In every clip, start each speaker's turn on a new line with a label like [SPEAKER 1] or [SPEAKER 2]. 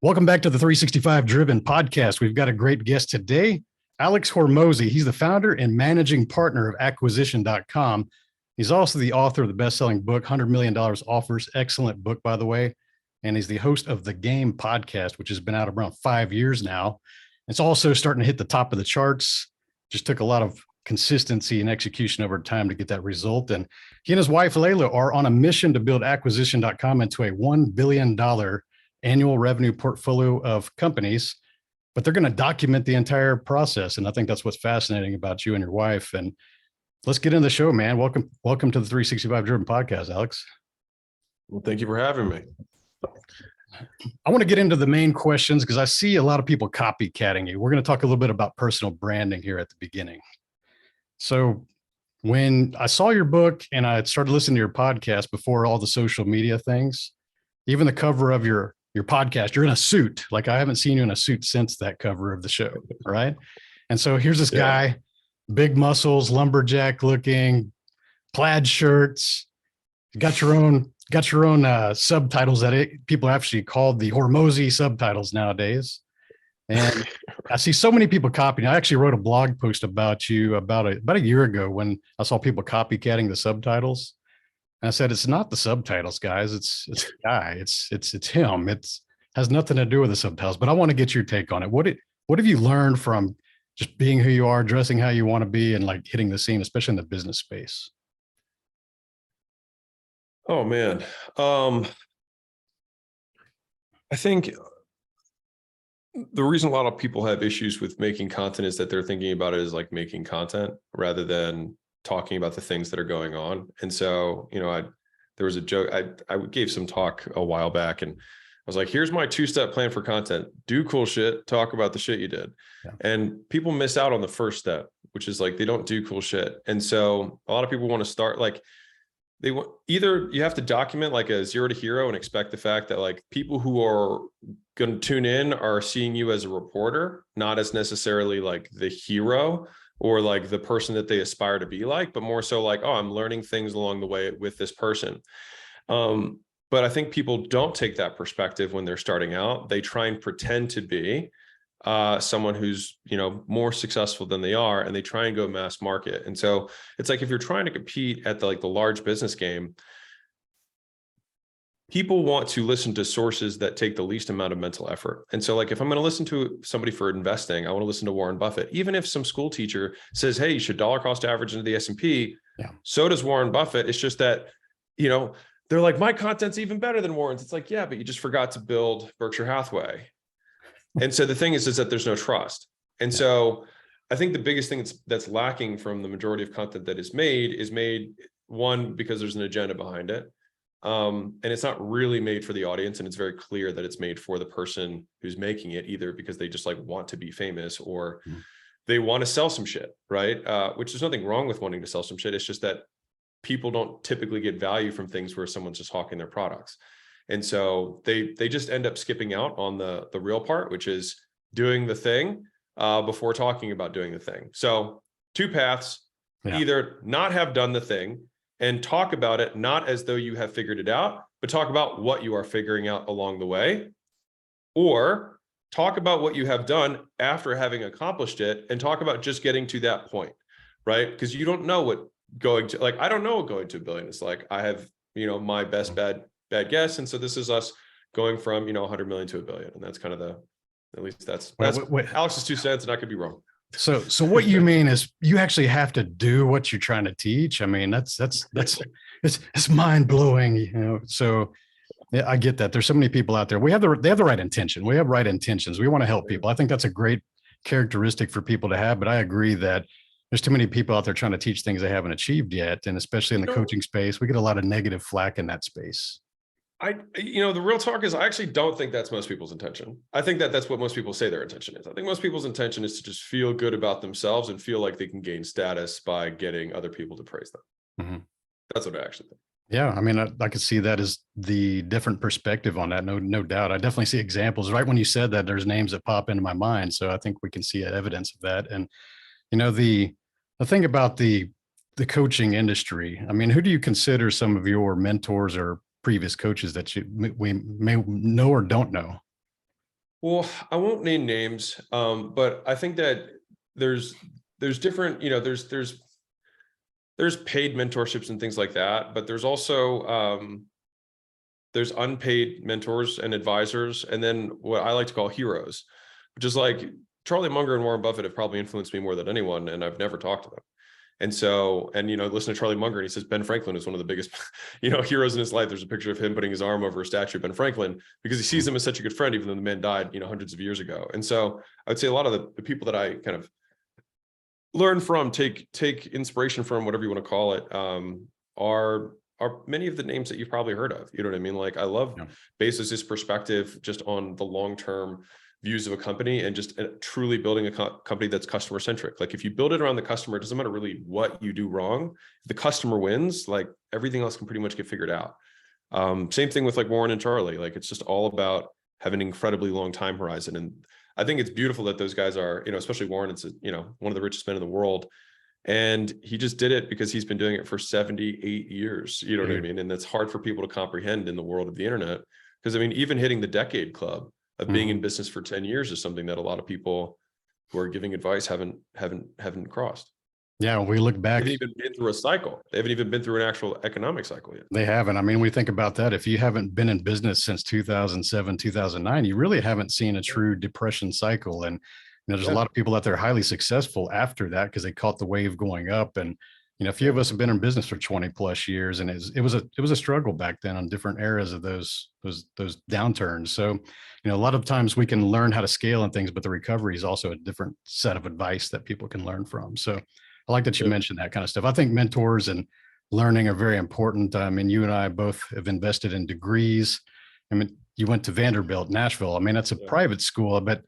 [SPEAKER 1] Welcome back to the 365 Driven podcast. We've got a great guest today, Alex Hormozi. He's the founder and managing partner of acquisition.com. He's also the author of the best-selling book, $100 Million Offers. Excellent book, by the way. And he's the host of The Game podcast, which has been out around 5 years now. It's also starting to hit the top of the charts. Just took a lot of consistency and execution over time to get that result. And he and his wife, Layla, are on a mission to build acquisition.com into a $1 billion annual revenue portfolio of companies, but they're going to document the entire process. And I think that's what's fascinating about you and your wife. And let's get into the show, man. Welcome to the 365 Driven podcast, Alex.
[SPEAKER 2] Well, thank you for having me.
[SPEAKER 1] I want to get into the main questions because I see a lot of people copycatting you. We're going to talk a little bit about personal branding here at the beginning. So when I saw your book and I started listening to your podcast before all the social media things, even the cover of your podcast, you're in a suit. Like, I haven't seen you in a suit since that cover of the show. Right. And so here's this guy, big muscles, lumberjack looking, plaid shirts, got your own subtitles that people actually called the Hormozi subtitles nowadays. And I see so many people copying. I actually wrote a blog post about you about a year ago when I saw people copycatting the subtitles. And I said, it's not the subtitles, guys. It's the guy. It's him. It's has nothing to do with the subtitles. But I want to get your take on it. What have you learned from just being who you are, dressing how you want to be, and like hitting the scene, especially in the business space?
[SPEAKER 2] Oh man, I think the reason a lot of people have issues with making content is that they're thinking about it as like making content rather than talking about the things that are going on. And so, there was a joke. I gave some talk a while back, and I was like, here's my 2-step plan for content: do cool shit, talk about the shit you did. Yeah. And people miss out on the first step, which is like, they don't do cool shit. And so a lot of people want to start like, they want, either you have to document like a 0 to hero and expect the fact that like people who are going to tune in are seeing you as a reporter, not as necessarily like the hero or like the person that they aspire to be like, but more so like, oh, I'm learning things along the way with this person. But I think people don't take that perspective when they're starting out. They try and pretend to be someone who's, more successful than they are, and they try and go mass market. And so it's like, if you're trying to compete at the large business game, people want to listen to sources that take the least amount of mental effort. And so like, if I'm going to listen to somebody for investing, I want to listen to Warren Buffett. Even if some school teacher says, hey, you should dollar cost average into the S&P, so does Warren Buffett. It's just that, they're like, my content's even better than Warren's. It's like, yeah, but you just forgot to build Berkshire Hathaway. And so the thing is that there's no trust. And so I think the biggest thing that's lacking from the majority of content that is made, one, because there's an agenda behind it. And it's not really made for the audience. And it's very clear that it's made for the person who's making it, either because they just like want to be famous or they want to sell some shit, right? Which there's nothing wrong with wanting to sell some shit. It's just that people don't typically get value from things where someone's just hawking their products. And so they just end up skipping out on the real part, which is doing the thing before talking about doing the thing. So 2 paths: either not have done the thing and talk about it, not as though you have figured it out, but talk about what you are figuring out along the way, or talk about what you have done after having accomplished it and talk about just getting to that point, right? Because you don't know what I don't know what going to $1 billion is like. I have, my best bad guess. And so this is us going from, 100 million to $1 billion. And that's kind of at least that's Alex's 2 cents, and I could be wrong.
[SPEAKER 1] So what you mean is you actually have to do what you're trying to teach. I mean, it's mind blowing, So yeah, I get that. There's so many people out there. They have the right intention. We have right intentions. We want to help people. I think that's a great characteristic for people to have, but I agree that there's too many people out there trying to teach things they haven't achieved yet. And especially in the coaching space, we get a lot of negative flack in that space.
[SPEAKER 2] The real talk is, I actually don't think that's most people's intention. I think that's what most people say their intention is. I think most people's intention is to just feel good about themselves and feel like they can gain status by getting other people to praise them. Mm-hmm. That's what I actually think.
[SPEAKER 1] Yeah. I mean, I could see that as the different perspective on that. No doubt. I definitely see examples. Right when you said that, there's names that pop into my mind. So I think we can see evidence of that. And, the thing about the coaching industry, I mean, who do you consider some of your mentors or previous coaches that we may know or don't know?
[SPEAKER 2] Well, I won't name names, but I think that there's different, there's paid mentorships and things like that, but there's also there's unpaid mentors and advisors, and then what I like to call heroes, which is like Charlie Munger and Warren Buffett have probably influenced me more than anyone, and I've never talked to them. And so, and listen to Charlie Munger, and he says Ben Franklin is one of the biggest, heroes in his life. There's a picture of him putting his arm over a statue of Ben Franklin because he sees him as such a good friend, even though the man died, hundreds of years ago. And so, I would say a lot of the people that I kind of learn from, take inspiration from, whatever you want to call it, are many of the names that you've probably heard of. You know what I mean? Like, I love
[SPEAKER 1] Yeah.
[SPEAKER 2] Bezos's perspective just on the long-term views of a company, and just truly building a company that's customer centric. Like, if you build it around the customer, it doesn't matter really what you do wrong. If the customer wins, like, everything else can pretty much get figured out. Same thing with like Warren and Charlie. Like, it's just all about having an incredibly long time horizon. And I think it's beautiful that those guys are, especially Warren, it's one of the richest men in the world. And he just did it because he's been doing it for 78 years. You know what I mean? And that's hard for people to comprehend in the world of the internet. Because I mean, even hitting the decade club of being in business for 10 years is something that a lot of people who are giving advice haven't crossed.
[SPEAKER 1] Yeah, when we look
[SPEAKER 2] They
[SPEAKER 1] back,
[SPEAKER 2] haven't even been through a cycle. They haven't even been through an actual economic cycle yet.
[SPEAKER 1] they haven't. I mean, we think about that. If you haven't been in business since 2007, 2009, you really haven't seen a true depression cycle. And there's a
[SPEAKER 2] Yeah.
[SPEAKER 1] lot of people out there highly successful after that because they caught the wave going up. And a few of us have been in business for 20 plus years, and it was a struggle back then on different eras of those downturns. So, a lot of times we can learn how to scale and things, but the recovery is also a different set of advice that people can learn from. So, I like that you
[SPEAKER 2] Yeah.
[SPEAKER 1] mentioned that kind of stuff. I think mentors and learning are very important. I mean, you and I both have invested in degrees. I mean, you went to Vanderbilt, Nashville. I mean, that's a
[SPEAKER 2] Yeah.
[SPEAKER 1] private school, but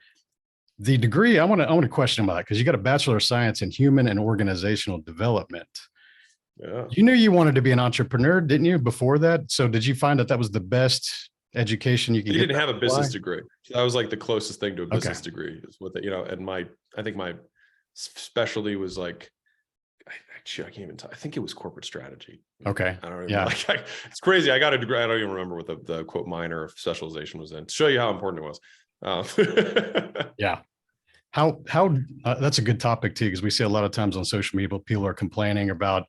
[SPEAKER 1] the degree, I want to question about that because you got a Bachelor of Science in Human and Organizational Development.
[SPEAKER 2] Yeah.
[SPEAKER 1] You knew you wanted to be an entrepreneur, didn't you, before that? So did you find that that was the best education you can
[SPEAKER 2] He
[SPEAKER 1] get?
[SPEAKER 2] didn't have a business
[SPEAKER 1] Why?
[SPEAKER 2] degree. So that was like the closest thing to a
[SPEAKER 1] Okay.
[SPEAKER 2] business degree is what and I think my specialty was like, I can't even tell. I think it was corporate strategy.
[SPEAKER 1] Okay.
[SPEAKER 2] I don't even
[SPEAKER 1] Yeah.
[SPEAKER 2] it's crazy. I got a degree. I don't even remember what the quote minor of specialization was in, to show you how important it was.
[SPEAKER 1] Yeah. How that's a good topic too, because we see a lot of times on social media, people are complaining about,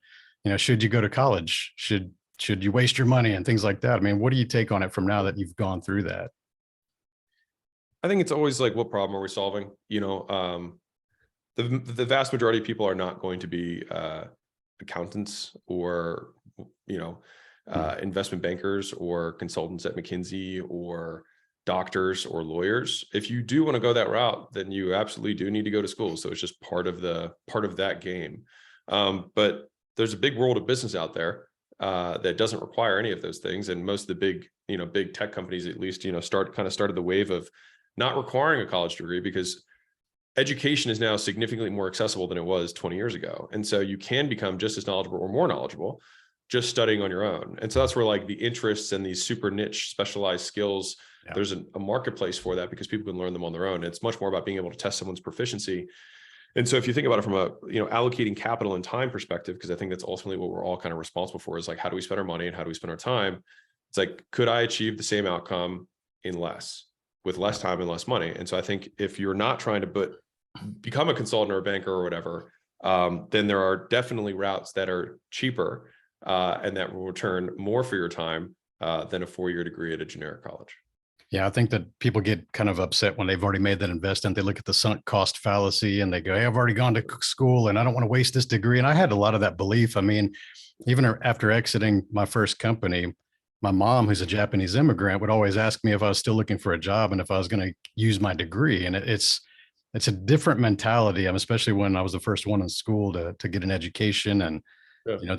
[SPEAKER 1] should you go to college? Should you waste your money and things like that? I mean, what do you take on it from now that you've gone through that?
[SPEAKER 2] I think it's always like, what problem are we solving? The vast majority of people are not going to be accountants or investment bankers or consultants at McKinsey or doctors or lawyers. If you do want to go that route, then you absolutely do need to go to school. So it's just part of that game. But there's a big world of business out there that doesn't require any of those things. And most of the big tech companies, at least, started the wave of not requiring a college degree, because education is now significantly more accessible than it was 20 years ago. And so you can become just as knowledgeable or more knowledgeable just studying on your own. And so that's where like the interests and these super niche specialized skills, there's a marketplace for that, because people can learn them on their own. It's much more about being able to test someone's proficiency. And so if you think about it from a, allocating capital and time perspective, because I think that's ultimately what we're all kind of responsible for, is like, how do we spend our money and how do we spend our time? It's like, could I achieve the same outcome with less time and less money? And so I think if you're not trying to become a consultant or a banker or whatever, then there are definitely routes that are cheaper and that will return more for your time than a 4-year degree at a generic college.
[SPEAKER 1] Yeah, I think that people get kind of upset when they've already made that investment. They look at the sunk cost fallacy and they go, hey, I've already gone to school and I don't want to waste this degree. And I had a lot of that belief. I mean, even after exiting my first company, my mom, who's a Japanese immigrant, would always ask me if I was still looking for a job and if I was going to use my degree. And it's a different mentality, especially when I was the first one in school to get an education. And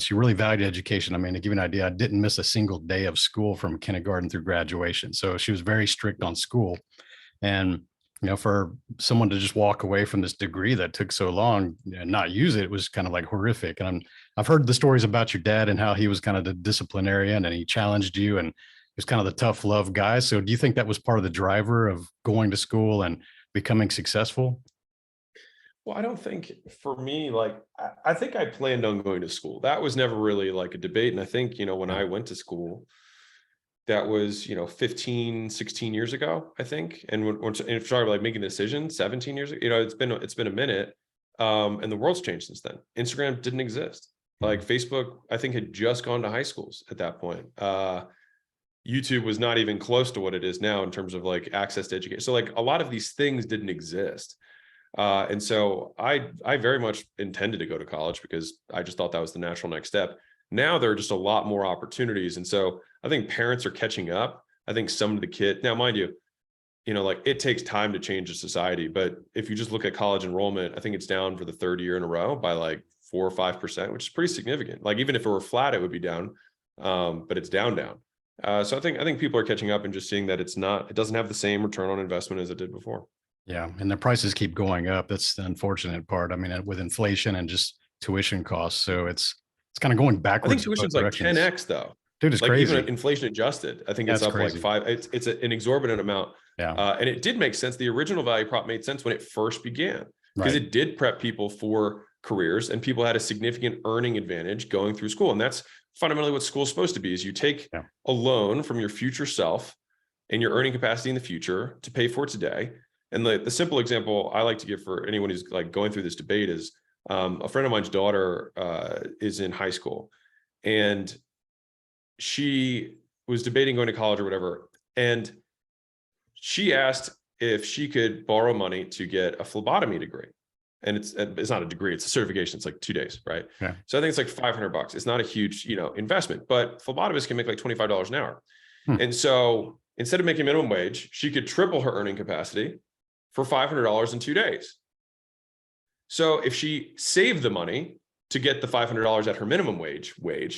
[SPEAKER 1] she really valued education. I mean, to give you an idea, I didn't miss a single day of school from kindergarten through graduation. So she was very strict on school. And, for someone to just walk away from this degree that took so long and not use it, was kind of like horrific. And I've heard the stories about your dad and how he was kind of the disciplinarian and he challenged you and he was kind of the tough love guy. So do you think that was part of the driver of going to school and becoming successful?
[SPEAKER 2] Well, I don't think, for me, like, I think I planned on going to school. That was never really like a debate. And I think, when I went to school, that was, 15, 16 years ago, I think. And when if sorry, like making a decision 17 years ago, it's been a minute. And the world's changed since then. Instagram didn't exist. Like Facebook, I think, had just gone to high schools at that point. YouTube was not even close to what it is now in terms of like access to education. So like a lot of these things didn't exist. And so I very much intended to go to college because I just thought that was the natural next step. Now there are just a lot more opportunities. And so I think parents are catching up. I think some of the kids, now mind you, like it takes time to change a society, but if you just look at college enrollment, I think it's down for the third year in a row by like 4 or 5%, which is pretty significant. Like even if it were flat, it would be down, but it's down. So I think people are catching up and just seeing that it doesn't have the same return on investment as it did before.
[SPEAKER 1] Yeah. And the prices keep going up. That's the unfortunate part. I mean, with inflation and just tuition costs. So it's kind of going
[SPEAKER 2] I
[SPEAKER 1] backwards.
[SPEAKER 2] think tuition's like 10x though.
[SPEAKER 1] Dude, it's
[SPEAKER 2] like
[SPEAKER 1] crazy.
[SPEAKER 2] Even inflation adjusted, I think it's up
[SPEAKER 1] crazy.
[SPEAKER 2] like 5. It's an exorbitant amount.
[SPEAKER 1] Yeah.
[SPEAKER 2] And it did make sense. The original value prop made sense when it first began because it did prep people for careers and people had a significant earning advantage going through school. And that's fundamentally what school's supposed to be, is you take a loan from your future self and your earning capacity in the future to pay for today. And the simple example I like to give for anyone who's like going through this debate is a friend of mine's daughter is in high school and she was debating going to college or whatever. And she asked if she could borrow money to get a phlebotomy degree. And it's not a degree, it's a certification. It's like 2 days, right?
[SPEAKER 1] Yeah.
[SPEAKER 2] So I think it's like $500. It's not a huge, investment, but phlebotomists can make like $25 an hour. And so instead of making minimum wage, she could triple her earning capacity for $500 in 2 days. So if she saved the money to get the $500 at her minimum wage,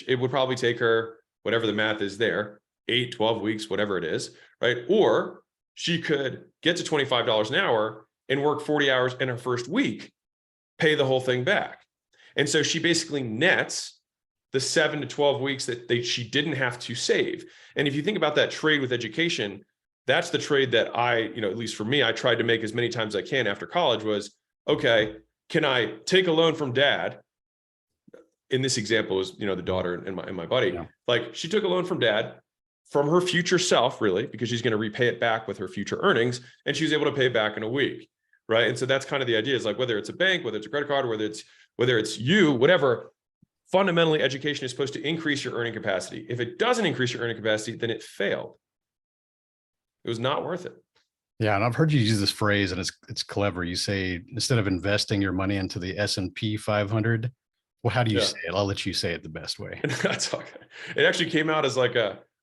[SPEAKER 2] it would probably take her, whatever the math is there, 8, 12 weeks, whatever it is, right? Or she could get to $25 an hour and work 40 hours in her first week, pay the whole thing back. And so she basically nets the 7 to 12 weeks that she didn't have to save. And if you think about that trade with education, that's the trade that I, at least for me, I tried to make as many times as I can after college was, okay, can I take a loan from dad? In this example is, the daughter and my buddy, like she took a loan from dad from her future self, really, because she's going to repay it back with her future earnings. And she was able to pay it back in a week. Right. And so that's kind of the idea, is like, whether it's a bank, whether it's a credit card, whether it's you, whatever, fundamentally education is supposed to increase your earning capacity. If it doesn't increase your earning capacity, then it failed. It was not worth it.
[SPEAKER 1] Yeah. And I've heard you use this phrase and it's clever. You say, instead of investing your money into the S&P 500, well, how do you say it? I'll let you say it the best way.
[SPEAKER 2] That's okay. It actually came out as like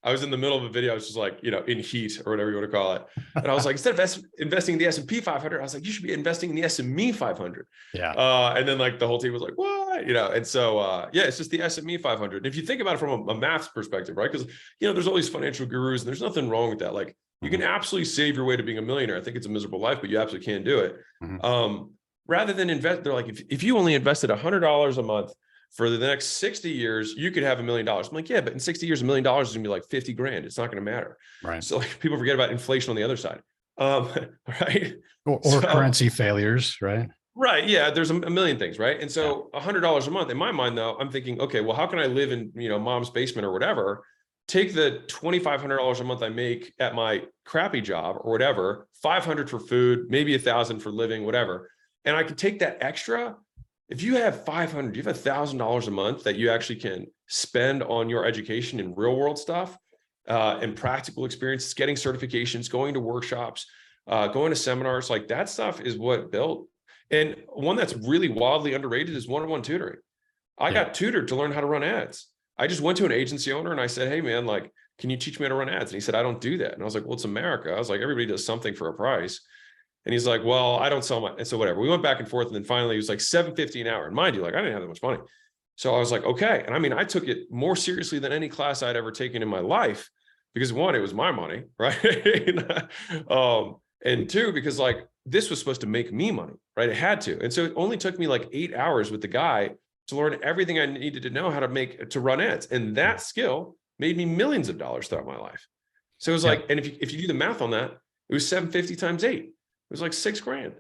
[SPEAKER 2] I was in the middle of a video. I was just like, in heat or whatever you want to call it. And I was like, instead of investing in the S&P 500, I was like, you should be investing in the SME 500.
[SPEAKER 1] Yeah.
[SPEAKER 2] And then like the whole team was like, what? And so, it's just the SME 500. If you think about it from a math perspective, right? Because, there's all these financial gurus and there's nothing wrong with that. Like you can absolutely save your way to being a millionaire. I think it's a miserable life, but you absolutely can do it. Rather than invest, they're like, if you only invested $100 a month for the next 60 years, you could have $1 million. I'm like, yeah, but in 60 years, $1 million is gonna be like 50 grand. It's not gonna matter.
[SPEAKER 1] Right.
[SPEAKER 2] So like people forget about inflation on the other side. Right.
[SPEAKER 1] Or currency failures, right?
[SPEAKER 2] Right. Yeah. There's a million things. Right. And so $100 a month, in my mind though, I'm thinking, okay, well, how can I live in, mom's basement or whatever? Take the $2,500 a month I make at my crappy job or whatever, 500 for food, maybe 1,000 for living, whatever. And I could take that extra. If you have 500, you have $1,000 a month that you actually can spend on your education and real world stuff and practical experiences, getting certifications, going to workshops, going to seminars, like that stuff is what built. And one that's really wildly underrated is one-on-one tutoring. I got tutored to learn how to run ads. I just went to an agency owner and I said, hey man, like, can you teach me how to run ads? And he said, I don't do that. And I was like, well, it's America. I was like, everybody does something for a price. And he's like, well, I don't sell my, and so whatever. We went back and forth. And then finally he was like $7.50 an hour. And mind you, like I didn't have that much money. So I was like, okay. And I mean, I took it more seriously than any class I'd ever taken in my life because one, it was my money, right? And two, because like this was supposed to make me money, right? It had to. And so it only took me like 8 hours with the guy to learn everything I needed to know how to run ads. And that skill made me millions of dollars throughout my life. So it was like, and if you do the math on that, it was 750 times 8. It was like $6 grand.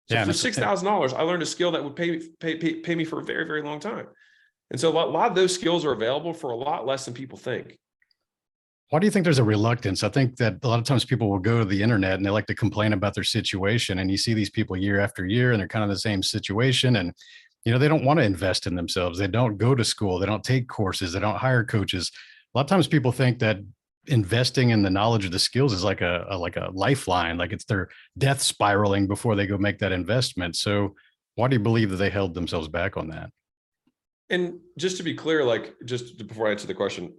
[SPEAKER 2] So for $6,000, I learned a skill that would pay me for a very, very long time. And so a lot of those skills are available for a lot less than people think.
[SPEAKER 1] Why do you think there's a reluctance? I think that a lot of times people will go to the internet and they like to complain about their situation. And you see these people year after year and they're kind of the same situation. And, they don't want to invest in themselves. They don't go to school. They don't take courses. They don't hire coaches. A lot of times people think that investing in the knowledge of the skills is like a lifeline, like it's their death spiraling before they go make that investment. So why do you believe that they held themselves back on that?
[SPEAKER 2] And just to be clear, like just before I answer the question,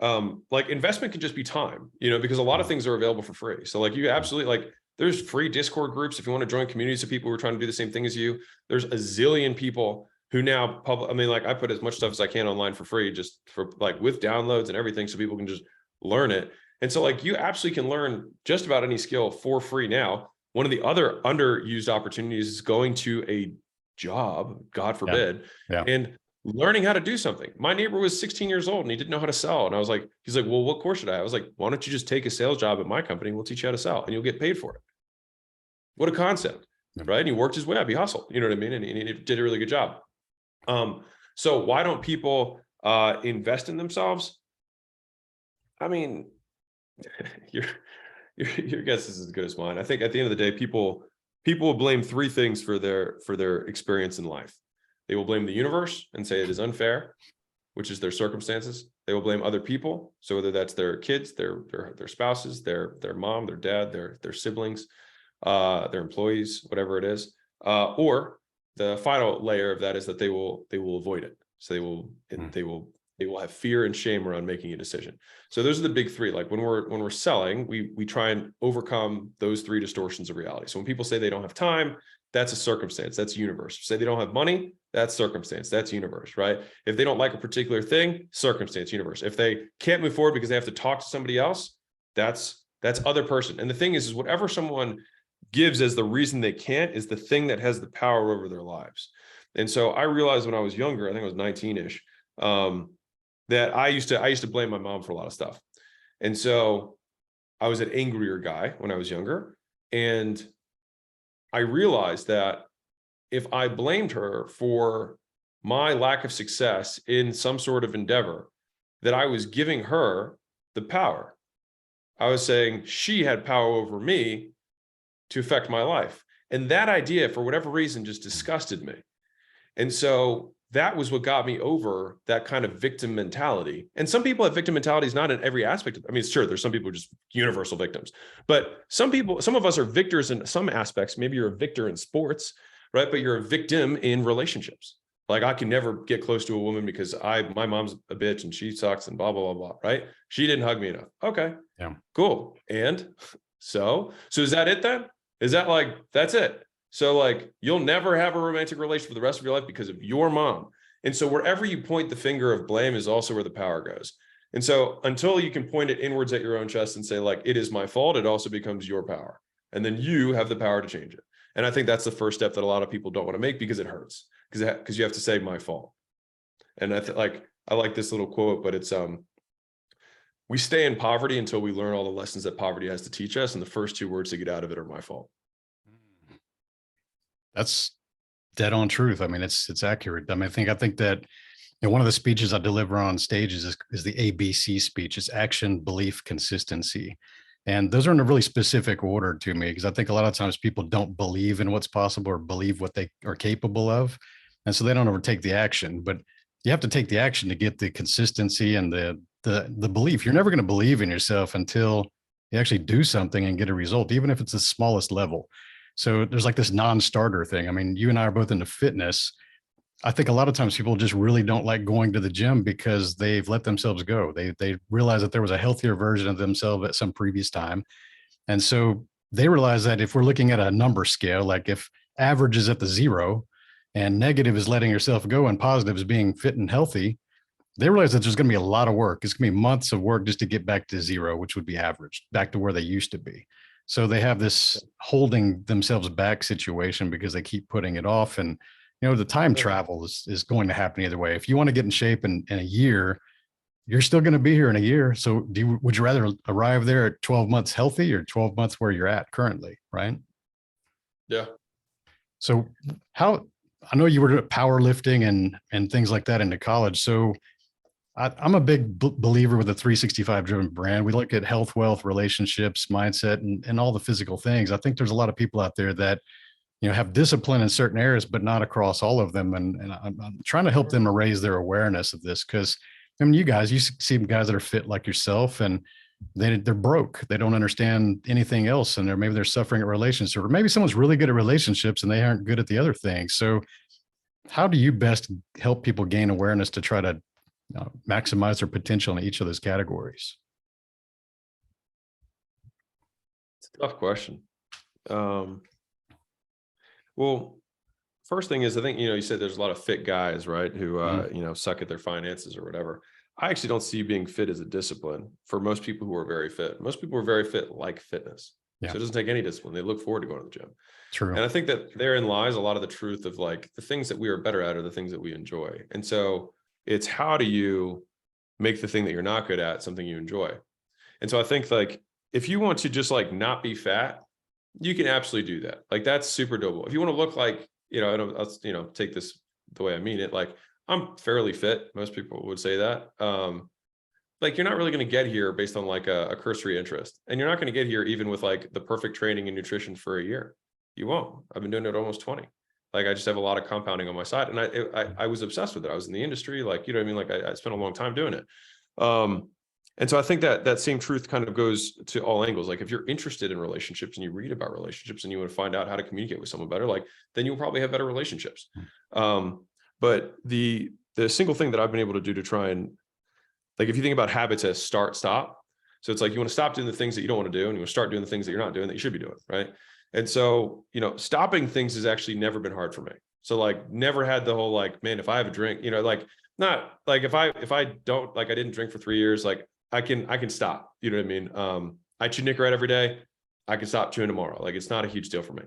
[SPEAKER 2] like investment can just be time, because a lot of things are available for free. So like you absolutely like there's free Discord groups if you want to join communities of people who are trying to do the same thing as you. There's a zillion people who now like I put as much stuff as I can online for free, just for like with downloads and everything, so people can just learn it. And so like you absolutely can learn just about any skill for free now. One of the other underused opportunities is going to a job, God forbid, and learning how to do something. My neighbor was 16 years old and he didn't know how to sell. And I was like, he's like, well, what course should I? I was like, why don't you just take a sales job at my company? We'll teach you how to sell and you'll get paid for it. What a concept, right? And he worked his way up. He hustled, you know what I mean? And he did a really good job. So why don't people invest in themselves? I mean, your guess is as good as mine. I think at the end of the day, people will blame three things for their experience in life. They will blame the universe and say it is unfair, which is their circumstances. They will blame other people. So whether that's their kids, their spouses, their mom, their dad, their siblings, their employees, whatever it is. Or the final layer of that is that they will avoid it. So they will have fear and shame around making a decision. So those are the big three. Like when we're selling, we try and overcome those three distortions of reality. So when people say they don't have time, that's a circumstance, that's universe. Say they don't have money, that's circumstance, that's universe, right? If they don't like a particular thing, circumstance, universe. If they can't move forward because they have to talk to somebody else, that's other person. And the thing is whatever someone gives as the reason they can't is the thing that has the power over their lives. And so I realized when I was younger, I think I was 19-ish, that I used to blame my mom for a lot of stuff. And so I was an angrier guy when I was younger. And I realized that if I blamed her for my lack of success in some sort of endeavor, that I was giving her the power. I was saying she had power over me to affect my life. And that idea, for whatever reason, just disgusted me. And so that was what got me over that kind of victim mentality. And some people have victim mentalities, not in every aspect. I mean, sure, there's some people who are just universal victims, but some of us are victors in some aspects. Maybe you're a victor in sports, right? But you're a victim in relationships. Like I can never get close to a woman because my mom's a bitch and she sucks and blah, blah, blah, blah, right? She didn't hug me enough. Okay, yeah, cool. And so is that it then? Is that like, that's it? So like, you'll never have a romantic relation for the rest of your life because of your mom. And so wherever you point the finger of blame is also where the power goes. And so until you can point it inwards at your own chest and say like, it is my fault, it also becomes your power. And then you have the power to change it. And I think that's the first step that a lot of people don't want to make because it hurts, because you have to say my fault. And I like this little quote, but it's, we stay in poverty until we learn all the lessons that poverty has to teach us. And the first two words to get out of it are my fault.
[SPEAKER 1] That's dead on truth. I mean, it's accurate. I mean, I think that one of the speeches I deliver on stages is the ABC speech. It's action, belief, consistency. And those are in a really specific order to me, because I think a lot of times people don't believe in what's possible or believe what they are capable of. And so they don't ever take the action, but you have to take the action to get the consistency and the belief. You're never going to believe in yourself until you actually do something and get a result, even if it's the smallest level. So there's like this non-starter thing. I mean, you and I are both into fitness. I think a lot of times people just really don't like going to the gym because they've let themselves go. They realize that there was a healthier version of themselves at some previous time. And so they realize that if we're looking at a number scale, like if average is at the 0 and negative is letting yourself go and positive is being fit and healthy, they realize that there's going to be a lot of work. It's going to be months of work just to get back to 0, which would be average, back to where they used to be. So they have this holding themselves back situation because they keep putting it off. And, the time travel is going to happen either way. If you want to get in shape in a year, you're still going to be here in a year. So would you rather arrive there at 12 months healthy or 12 months where you're at currently? Right.
[SPEAKER 2] Yeah.
[SPEAKER 1] So I know you were powerlifting and things like that into college. So I'm a big believer with a 365 driven brand. We look at health, wealth, relationships, mindset, and all the physical things. I think there's a lot of people out there that, have discipline in certain areas, but not across all of them. And I'm trying to help them to raise their awareness of this. Cause I mean, you see guys that are fit like yourself, and they're broke. They don't understand anything else. And maybe they're suffering at relationships, or maybe someone's really good at relationships and they aren't good at the other things. So how do you best help people gain awareness to try to maximize their potential in each of those categories?
[SPEAKER 2] It's a tough question. Well, first thing is, I think, you said there's a lot of fit guys, right? Who, suck at their finances or whatever. I actually don't see being fit as a discipline for most people who are very fit. Most people are very fit, like fitness. Yeah. So it doesn't take any discipline. They look forward to going to the gym.
[SPEAKER 1] True.
[SPEAKER 2] And I think that therein lies a lot of the truth of like the things that we are better at are the things that we enjoy. And so it's how do you make the thing that you're not good at something you enjoy? And so I think like, if you want to just like not be fat, you can absolutely do that. Like that's super doable. If you want to look like, I'll take this the way I mean it. Like I'm fairly fit. Most people would say that. Like you're not really going to get here based on like a cursory interest. And you're not going to get here even with like the perfect training and nutrition for a year. You won't. I've been doing it almost 20. Like I just have a lot of compounding on my side. And I was obsessed with it. I was in the industry. Like, you know what I mean? Like I spent a long time doing it. And so I think that same truth kind of goes to all angles. Like if you're interested in relationships and you read about relationships and you want to find out how to communicate with someone better, like then you'll probably have better relationships. But the single thing that I've been able to do to try and, like, if you think about habits as start, stop. So it's like, you want to stop doing the things that you don't want to do, and you want to start doing the things that you're not doing that you should be doing. Right. And so, stopping things has actually never been hard for me. So like never had the whole, like, man, if I have a drink, like not like if I don't, like I didn't drink for 3 years, like I can stop, you know what I mean? I chew Nicorette every day. I can stop chewing tomorrow. Like it's not a huge deal for me.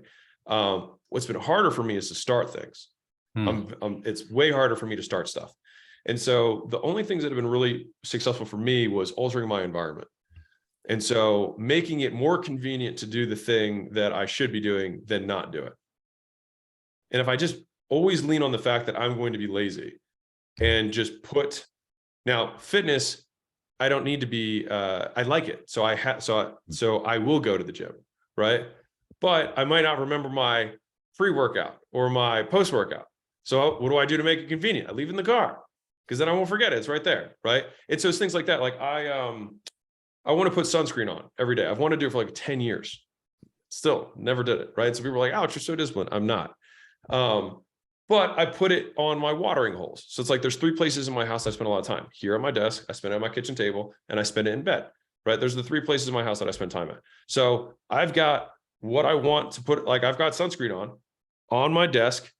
[SPEAKER 2] What's been harder for me is to start things. It's way harder for me to start stuff. And so the only things that have been really successful for me was altering my environment. And so making it more convenient to do the thing that I should be doing than not do it. And if I just always lean on the fact that I'm going to be lazy and just now fitness, I don't need to be, I like it. So I will go to the gym, right? But I might not remember my pre-workout or my post-workout. So what do I do to make it convenient? I leave it in the car because then I won't forget it. It's right there, right? And so it's things like that. Like I want to put sunscreen on every day. I've wanted to do it for like 10 years. Still never did it, right? So people are like, ouch, you're so disciplined. I'm not. But I put it on my watering holes. So it's like there's 3 places in my house I spend a lot of time. Here at my desk, I spend it at my kitchen table, and I spend it in bed, right? There's the 3 places in my house that I spend time at. So I've got what I want to put, like I've got sunscreen on my desk,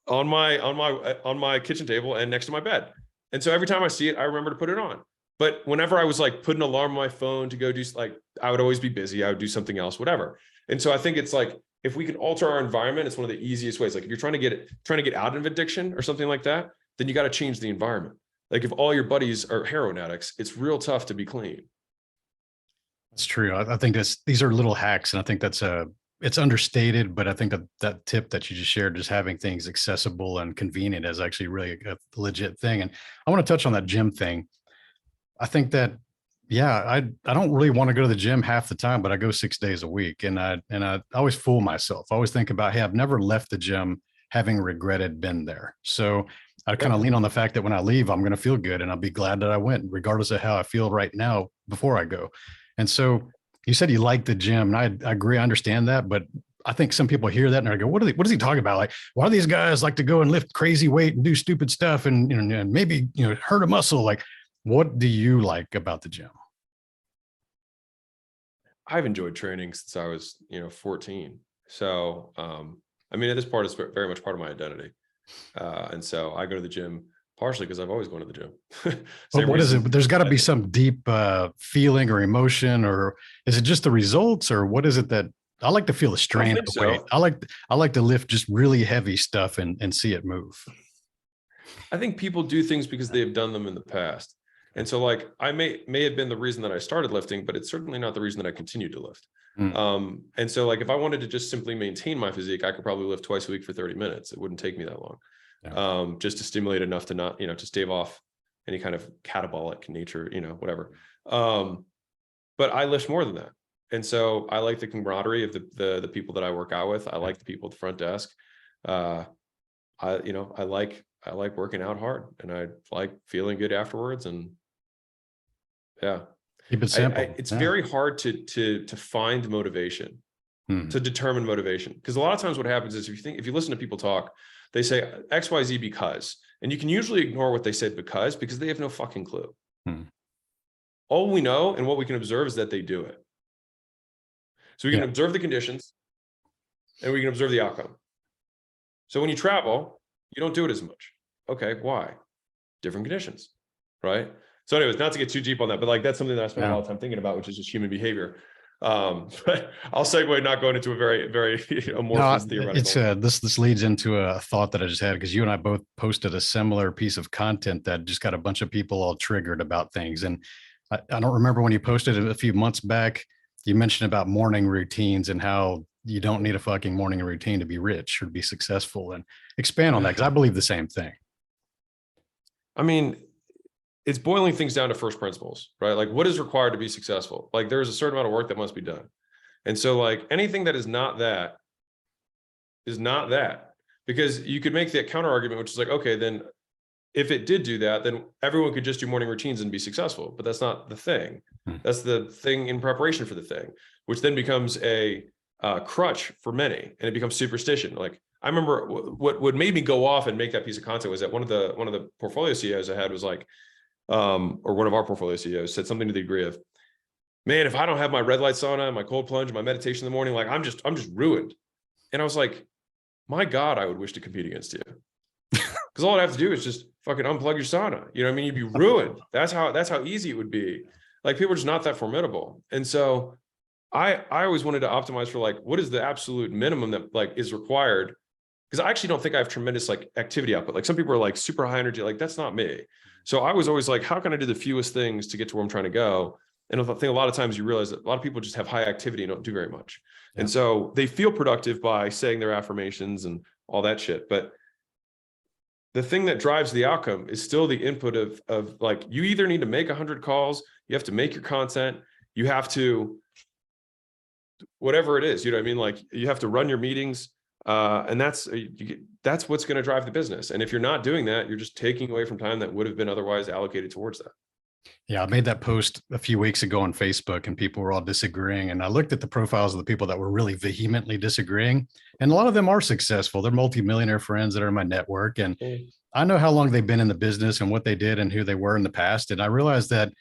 [SPEAKER 2] on my kitchen table, and next to my bed. And so every time I see it, I remember to put it on. But whenever I was like put an alarm on my phone to go do, like, I would always be busy. I would do something else, whatever. And so I think it's like, if we can alter our environment, it's one of the easiest ways. Like if you're trying to get out of addiction or something like that, then you got to change the environment. Like if all your buddies are heroin addicts, it's real tough to be clean.
[SPEAKER 1] That's true. I think these are little hacks, and I think it's understated, but I think that tip that you just shared, just having things accessible and convenient, is actually really a legit thing. And I want to touch on that gym thing. I think that, yeah, I don't really want to go to the gym half the time, but I go 6 days a week, and I always fool myself. I always think about, hey, I've never left the gym having regretted been there. So I kind of lean on the fact that when I leave, I'm going to feel good, and I'll be glad that I went, regardless of how I feel right now before I go. And so you said you like the gym, and I agree, I understand that, but I think some people hear that and they go, what is he talking about? Like, why do these guys like to go and lift crazy weight and do stupid stuff and maybe hurt a muscle? Like, what do you like about the gym?
[SPEAKER 2] I've enjoyed training since I was, 14. So, I mean, this part is very much part of my identity. And so I go to the gym partially because I've always gone to the gym.
[SPEAKER 1] But what is it? There's got to be some deep feeling or emotion, or is it just the results, or what is it that I like to feel the strain of the weight? I like to lift just really heavy stuff and see it move.
[SPEAKER 2] I think people do things because they have done them in the past. And so like I may have been the reason that I started lifting, but it's certainly not the reason that I continued to lift. And so like if I wanted to just simply maintain my physique, I could probably lift twice a week for 30 minutes. It wouldn't take me that long. Yeah. Just to stimulate enough to not, to stave off any kind of catabolic nature, whatever. But I lift more than that. And so I like the camaraderie of the people that I work out with. I like the people at the front desk. I like working out hard, and I like feeling good afterwards. And yeah,
[SPEAKER 1] Keep it simple.
[SPEAKER 2] It's very hard to find motivation, to determine motivation. Because a lot of times what happens is if you listen to people talk, they say XYZ because, and you can usually ignore what they said because they have no fucking clue. All we know and what we can observe is that they do it. So we can observe the conditions and we can observe the outcome. So when you travel, you don't do it as much. Okay, why? Different conditions, right? So anyways, not to get too deep on that, but like that's something that I spend a lot of time thinking about, which is just human behavior. But I'll segue, not going into a very, very amorphous theoretical.
[SPEAKER 1] This leads into a thought that I just had, because you and I both posted a similar piece of content that just got a bunch of people all triggered about things. And I don't remember when you posted it a few months back, you mentioned about morning routines and how you don't need a fucking morning routine to be rich or to be successful, and expand on that, because I believe the same thing.
[SPEAKER 2] I mean, it's boiling things down to first principles, right? Like, what is required to be successful? Like, there's a certain amount of work that must be done. And so like anything that is not that, because you could make that counter argument, which is like, okay, then if it did do that, then everyone could just do morning routines and be successful. But that's not the thing. That's the thing in preparation for the thing, which then becomes a crutch for many, and it becomes superstition. Like, I remember what made me go off and make that piece of content was that one of the portfolio CEOs I had was like, or one of our portfolio CEOs said something to the degree of, man, if I don't have my red light sauna, my cold plunge, my meditation in the morning, like I'm just ruined. And I was like, my God, I would wish to compete against you. Because all I'd have to do is just fucking unplug your sauna. You know what I mean? You'd be ruined. That's how easy it would be. Like, people are just not that formidable. And so I always wanted to optimize for like, what is the absolute minimum that like is required? Because I actually don't think I have tremendous like activity output. Like, some people are like super high energy. Like, that's not me. So I was always like, how can I do the fewest things to get to where I'm trying to go? And I think a lot of times you realize that a lot of people just have high activity and don't do very much. Yeah. And so they feel productive by saying their affirmations and all that shit. But the thing that drives the outcome is still the input of like, you either need to make 100 calls, you have to make your content, you have to, whatever it is, you know what I mean? Like, you have to run your meetings, and that's what's going to drive the business. And if you're not doing that, you're just taking away from time that would have been otherwise allocated towards that.
[SPEAKER 1] Yeah, I made that post a few weeks ago on Facebook, and people were all disagreeing. And I looked at the profiles of the people that were really vehemently disagreeing, and a lot of them are successful. They're multimillionaire friends that are in my network. And I know how long they've been in the business and what they did and who they were in the past. And I realized that,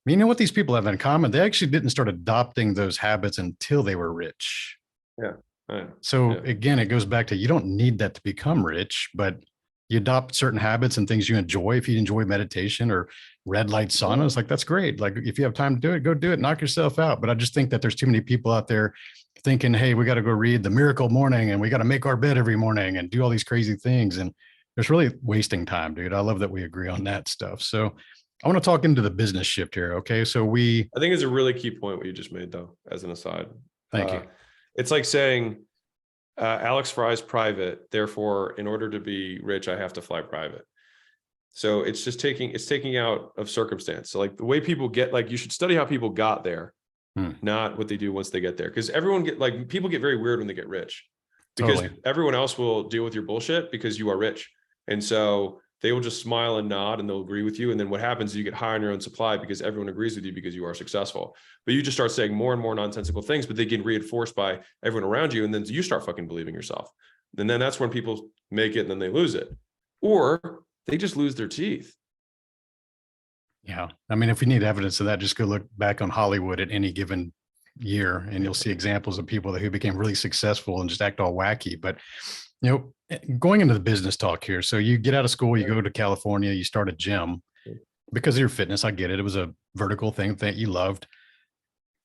[SPEAKER 1] you know what these people have in common? They actually didn't start adopting those habits until they were rich.
[SPEAKER 2] Yeah.
[SPEAKER 1] So again, it goes back to, you don't need that to become rich, but you adopt certain habits and things you enjoy. If you enjoy meditation or red light saunas, like, that's great. Like, if you have time to do it, go do it, knock yourself out. But I just think that there's too many people out there thinking, hey, we got to go read the Miracle Morning and we got to make our bed every morning and do all these crazy things. And there's really wasting time, dude. I love that we agree on that stuff. So I want to talk into the business shift here. Okay. So I
[SPEAKER 2] think it's a really key point what you just made, though, as an aside.
[SPEAKER 1] Thank you.
[SPEAKER 2] It's like saying, Alex flies private, therefore, in order to be rich, I have to fly private. So it's just taking out of circumstance. So like, the way people get, like, you should study how people got there, not what they do once they get there. Because people get very weird when they get rich, because everyone else will deal with your bullshit because you are rich. And so they will just smile and nod and they'll agree with you. And then what happens is you get high on your own supply because everyone agrees with you because you are successful. But you just start saying more and more nonsensical things, but they get reinforced by everyone around you. And then you start fucking believing yourself. And then that's when people make it and then they lose it. Or they just lose their teeth.
[SPEAKER 1] Yeah. I mean, if you need evidence of that, just go look back on Hollywood at any given year and you'll see examples of people who became really successful and just act all wacky. But, going into the business talk here. So you get out of school, you go to California, you start a gym because of your fitness. I get it. It was a vertical thing that you loved.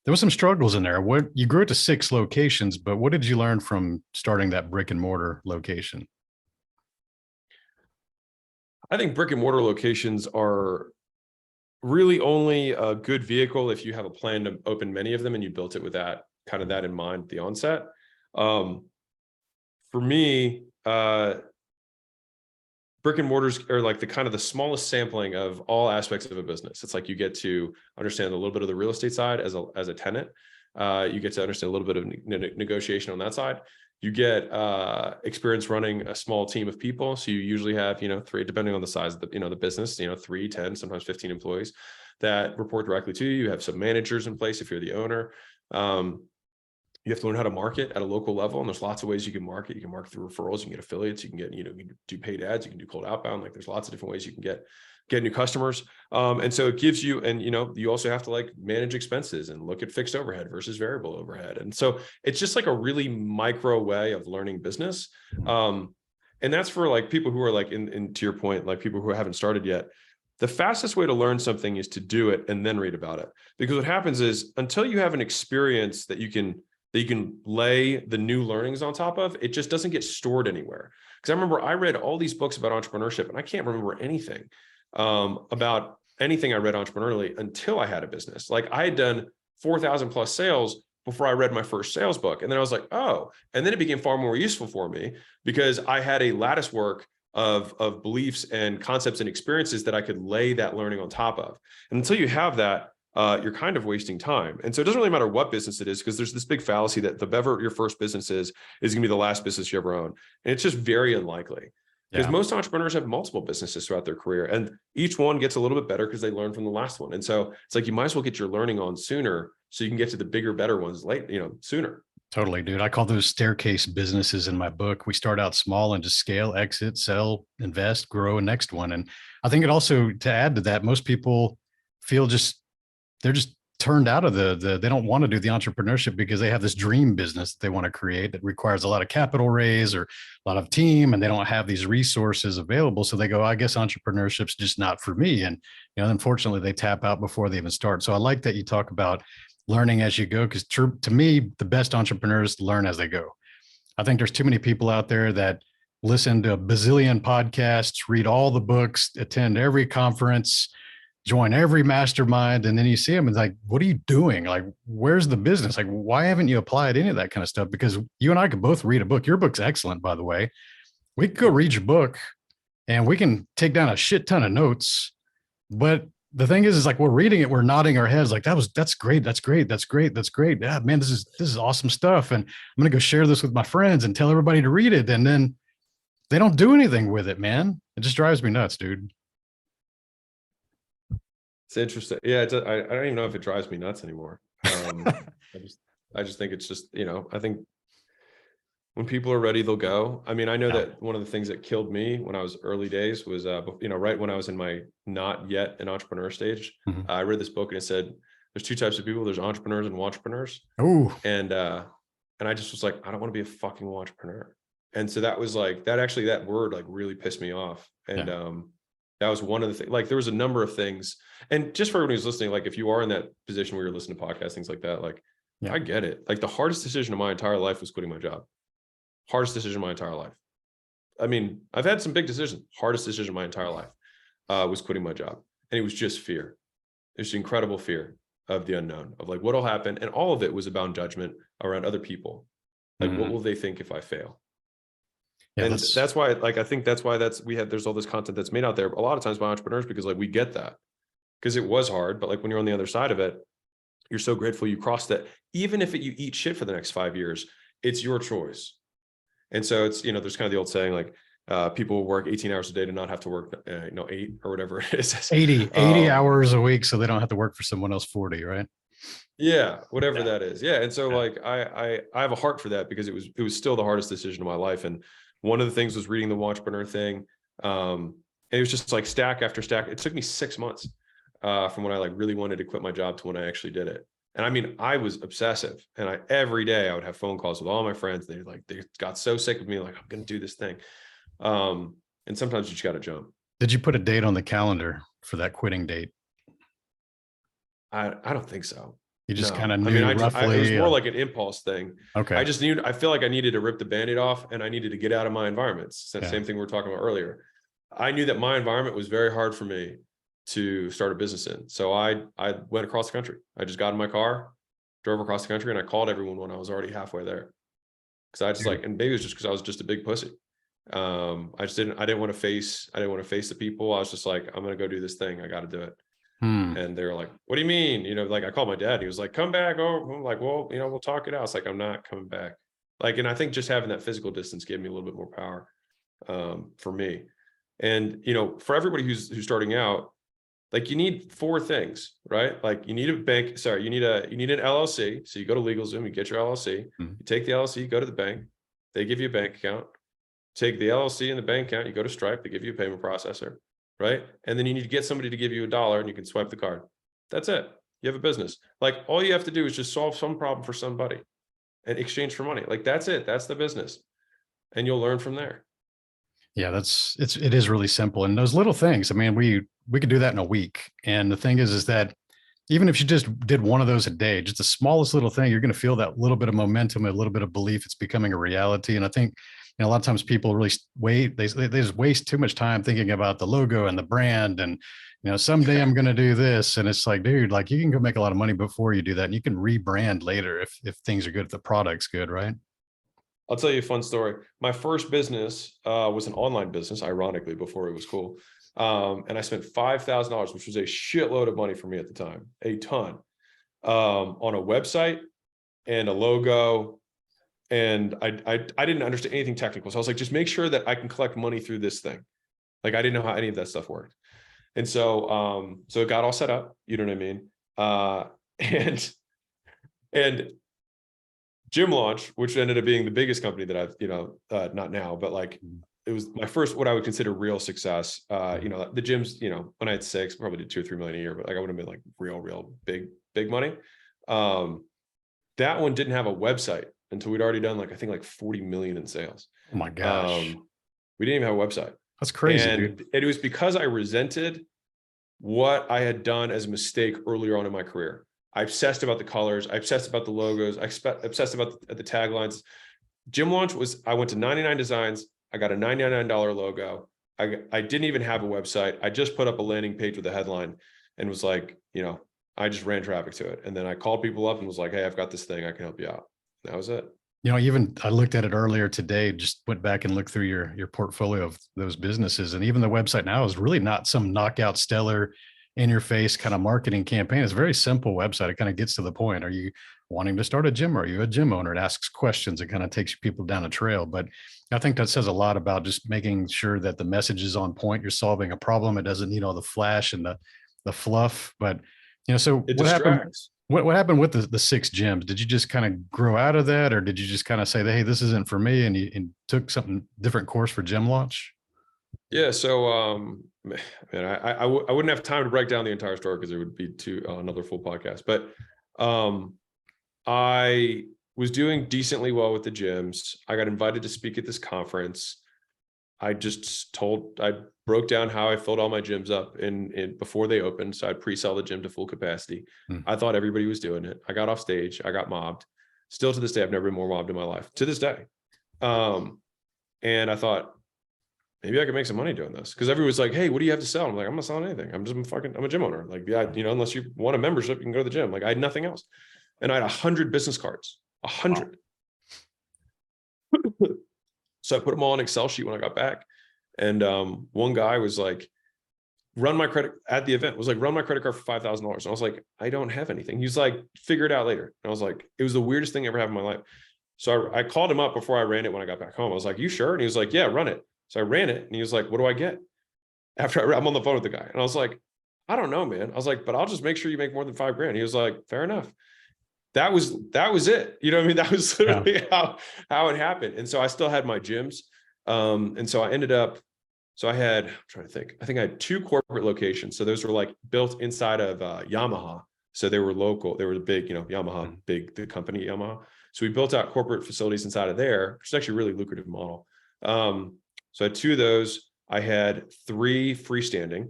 [SPEAKER 1] There was some struggles in there. You grew it to 6 locations, but what did you learn from starting that brick and mortar location?
[SPEAKER 2] I think brick and mortar locations are really only a good vehicle if you have a plan to open many of them and you built it with that in mind at the onset. For me, brick brick and mortars are like the kind of the smallest sampling of all aspects of a business. It's like you get to understand a little bit of the real estate side as a tenant. You get to understand a little bit of negotiation on that side. You get experience running a small team of people. So you usually have, three, depending on the size of the business, 3, 10, sometimes 15 employees that report directly to you. You have some managers in place if you're the owner. You have to learn how to market at a local level. And there's lots of ways you can market. You can market through referrals, you can get affiliates, you can get, you can do paid ads, you can do cold outbound. Like there's lots of different ways you can get new customers. And so it gives you, and you also have to like manage expenses and look at fixed overhead versus variable overhead. And so it's just like a really micro way of learning business. And that's for like people who are like in to your point, like people who haven't started yet. The fastest way to learn something is to do it and then read about it. Because what happens is until you have an experience that you can lay the new learnings on top of, it just doesn't get stored anywhere. Because I remember I read all these books about entrepreneurship and I can't remember anything about anything I read entrepreneurially until I had a business. Like I had done 4,000 plus sales before I read my first sales book. And then I was like, oh, and then it became far more useful for me because I had a lattice work of beliefs and concepts and experiences that I could lay that learning on top of. And until you have that, you're kind of wasting time. And so it doesn't really matter what business it is, because there's this big fallacy that the better your first business is going to be the last business you ever own. And it's just very unlikely, because most entrepreneurs have multiple businesses throughout their career, and each one gets a little bit better because they learn from the last one. And so it's like, you might as well get your learning on sooner so you can get to the bigger, better ones sooner.
[SPEAKER 1] Totally, dude. I call those staircase businesses in my book. We start out small and just scale, exit, sell, invest, grow a next one. And I think it also, to add to that, most people feel they're just turned out of they don't want to do the entrepreneurship because they have this dream business that they want to create that requires a lot of capital raise or a lot of team, and they don't have these resources available. So they go, I guess entrepreneurship's just not for me. And, unfortunately they tap out before they even start. So I like that you talk about learning as you go, because to me, the best entrepreneurs learn as they go. I think there's too many people out there that listen to a bazillion podcasts, read all the books, attend every conference, join every mastermind, and then you see them and like, what are you doing? Like, where's the business? Like, why haven't you applied any of that kind of stuff? Because you and I could both read a book. Your book's excellent, by the way. We could go read your book and we can take down a shit ton of notes. But the thing is like, we're reading it, we're nodding our heads like, that's great. That's great. That's great. That's great. Yeah, man, this is awesome stuff. And I'm going to go share this with my friends and tell everybody to read it. And then they don't do anything with it, man. It just drives me nuts, dude.
[SPEAKER 2] It's interesting. Yeah, I don't even know if it drives me nuts anymore. I just think it's just, I think when people are ready, they'll go. I mean, I know that one of the things that killed me when I was early days was, right when I was in my not yet an entrepreneur stage, I read this book and it said, there's two types of people. There's entrepreneurs and entrepreneurs.
[SPEAKER 1] Oh,
[SPEAKER 2] and I just was like, I don't want to be a fucking entrepreneur. And so that was like, that word like really pissed me off. And, that was one of the things. Like there was a number of things, and just for everyone who's listening, like if you are in that position where you're listening to podcasts, things like that, like I get it. Like the hardest decision of my entire life was quitting my job. Hardest decision of my entire life. I mean, I've had some big decisions. Hardest decision of my entire life was quitting my job, and it was just fear. There's incredible fear of the unknown, of like what'll happen, and all of it was about judgment around other people. Like what will they think if I fail? Yeah, and that's why, like, I think that's why there's all this content that's made out there a lot of times by entrepreneurs, because like we get that, because it was hard, but like when you're on the other side of it, you're so grateful you crossed that. Even if you eat shit for the next 5 years, it's your choice. And so it's, there's kind of the old saying, like, people work 18 hours a day to not have to work, 8 or whatever it is. 80
[SPEAKER 1] hours a week. So they don't have to work for someone else 40, right?
[SPEAKER 2] Yeah, whatever that is. Yeah. And so like, I have a heart for that, because it was still the hardest decision of my life. And one of the things was reading the Entrepreneur thing. And it was just like stack after stack. It took me 6 months from when I like really wanted to quit my job to when I actually did it. And I mean, I was obsessive, and every day I would have phone calls with all my friends. They got so sick of me, like, I'm going to do this thing. And sometimes you just got to jump.
[SPEAKER 1] Did you put a date on the calendar for that quitting date?
[SPEAKER 2] I don't think so.
[SPEAKER 1] You just kind of knew roughly.
[SPEAKER 2] It was more like an impulse thing.
[SPEAKER 1] Okay.
[SPEAKER 2] I feel like I needed to rip the Band-Aid off, and I needed to get out of my environments. It's the same thing we were talking about earlier. I knew that my environment was very hard for me to start a business in. So I went across the country. I just got in my car, drove across the country, and I called everyone when I was already halfway there. Because I just and maybe it was just because I was just a big pussy. I didn't want to face the people. I was just like, I'm going to go do this thing. I got to do it.
[SPEAKER 1] Hmm.
[SPEAKER 2] And they were like, what do you mean? You know, like I called my dad. He was like, come back. Oh, I'm like, well, you know, we'll talk it out. It's like, I'm not coming back. Like, and I think just having that physical distance gave me a little bit more power, for me. And, you know, for everybody who's starting out, like you need 4 things, right? Like you need a bank. Sorry, you need an LLC. So you go to LegalZoom, you get your LLC, you take the LLC, you go to the bank, they give you a bank account. Take the LLC and the bank account, you go to Stripe, they give you a payment processor, right? And then you need to get somebody to give you $1 and you can swipe the card. That's it. You have a business. Like all you have to do is just solve some problem for somebody and exchange for money. Like that's it. That's the business. And you'll learn from there.
[SPEAKER 1] Yeah, it is really simple. And those little things, I mean, we could do that in a week. And the thing is that even if you just did one of those a day, just the smallest little thing, you're going to feel that little bit of momentum, a little bit of belief it's becoming a reality. And I think, you know, a lot of times people really they just waste too much time thinking about the logo and the brand and, you know, someday I'm going to do this. And it's like, dude, like you can go make a lot of money before you do that. And you can rebrand later if things are good, if the product's good, right?
[SPEAKER 2] I'll tell you a fun story. My first business was an online business, ironically, before it was cool. And I spent $5,000, which was a shitload of money for me at the time, a ton, on a website and a logo. And I didn't understand anything technical. So I was like, just make sure that I can collect money through this thing. Like I didn't know how any of that stuff worked. And so, so it got all set up, you know what I mean? And Gym Launch, which ended up being the biggest company that I've, you know, not now, but like it was my first, what I would consider real success. You know, the gyms, you know, when I had 6, probably did 2 or 3 million a year, but like I would have been like real big money. That one didn't have a website until we'd already done like, I think like 40 million in sales.
[SPEAKER 1] Oh my gosh.
[SPEAKER 2] We didn't even have a website.
[SPEAKER 1] That's crazy,
[SPEAKER 2] And
[SPEAKER 1] dude.
[SPEAKER 2] it was because I resented what I had done as a mistake earlier on in my career. I obsessed about the colors. I obsessed about the logos. I obsessed about the taglines. Gym Launch was, I went to 99 Designs. I got a $99 logo. I didn't even have a website. I just put up a landing page with a headline and was like, you know, I just ran traffic to it. And then I called people up and was like, hey, I've got this thing. I can help you out. And that was it.
[SPEAKER 1] You know, even I looked at it earlier today, just went back and looked through your portfolio of those businesses. And even the website now is really not some knockout stellar in your face kind of marketing campaign. It's a very simple website. It kind of gets to the point. Are you wanting to start a gym? Are you a gym owner? It asks questions. It kind of takes people down a trail. But I think that says a lot about just making sure that the message is on point. You're solving a problem. It doesn't need all the flash and the fluff. But, you know, so
[SPEAKER 2] It
[SPEAKER 1] what happened?
[SPEAKER 2] distracts.
[SPEAKER 1] What happened with the 6 gyms? Did you just kind of grow out of that, or did you just kind of say, hey, this isn't for me, and you took something different course for Gym Launch?
[SPEAKER 2] Yeah. So, man, I wouldn't have time to break down the entire story because it would be another full podcast. But I was doing decently well with the gyms. I got invited to speak at this conference. I broke down how I filled all my gyms up in before they opened. So I'd pre-sell the gym to full capacity. I thought everybody was doing it. I got off stage. I got mobbed. Still to this day, I've never been more mobbed in my life, to this day. And I thought, maybe I could make some money doing this. Because everyone's like, hey, what do you have to sell? I'm like, I'm not selling anything. I'm a gym owner. Like, yeah, you know, unless you want a membership, you can go to the gym. Like I had nothing else. And I had 100 business cards, 100. Wow. So I put them all on an Excel sheet when I got back. And one guy was like, run my credit at the event, was like, run my credit card for $5,000. And I was like, I don't have anything. He's like, figure it out later. And I was like, it was the weirdest thing I ever had in my life. So I called him up before I ran it when I got back home. I was like, you sure? And he was like, yeah, run it. So I ran it. And he was like, what do I get? After I'm on the phone with the guy. And I was like, I don't know, man. I was like, but I'll just make sure you make more than $5,000. He was like, fair enough. That was it. You know what I mean? That was literally how it happened. And so I still had my gyms. And so I ended up, so I had, I'm trying to think, I think I had 2 corporate locations. So those were like built inside of Yamaha. So they were local. They were big, you know, Yamaha, big, the company Yamaha. So we built out corporate facilities inside of there, which is actually a really lucrative model. So I had 2 of those. I had 3 freestanding.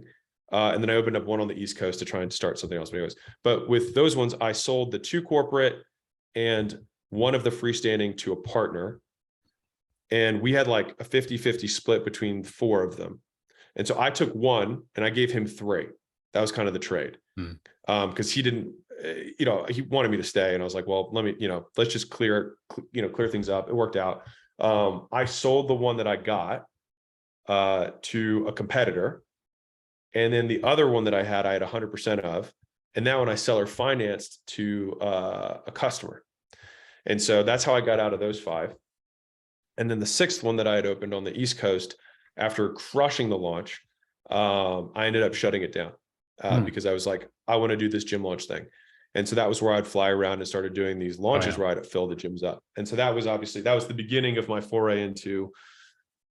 [SPEAKER 2] And then I opened up one on the East Coast to try and start something else. But anyways, but with those ones, I sold the 2 corporate and one of the freestanding to a partner. And we had like a 50-50 split between 4 of them. And so I took 1 and I gave him 3. That was kind of the trade. Because he didn't, you know, he wanted me to stay. And I was like, well, let me, you know, let's just clear things up. It worked out. I sold the one that I got to a competitor. And then the other one that I had 100% of. And now when I seller financed to a customer. And so that's how I got out of those 5. And then the 6th one that I had opened on the East Coast, after crushing the launch, I ended up shutting it down because I was like, I want to do this gym launch thing. And so that was where I'd fly around and started doing these launches where I'd fill the gyms up. And so that was the beginning of my foray into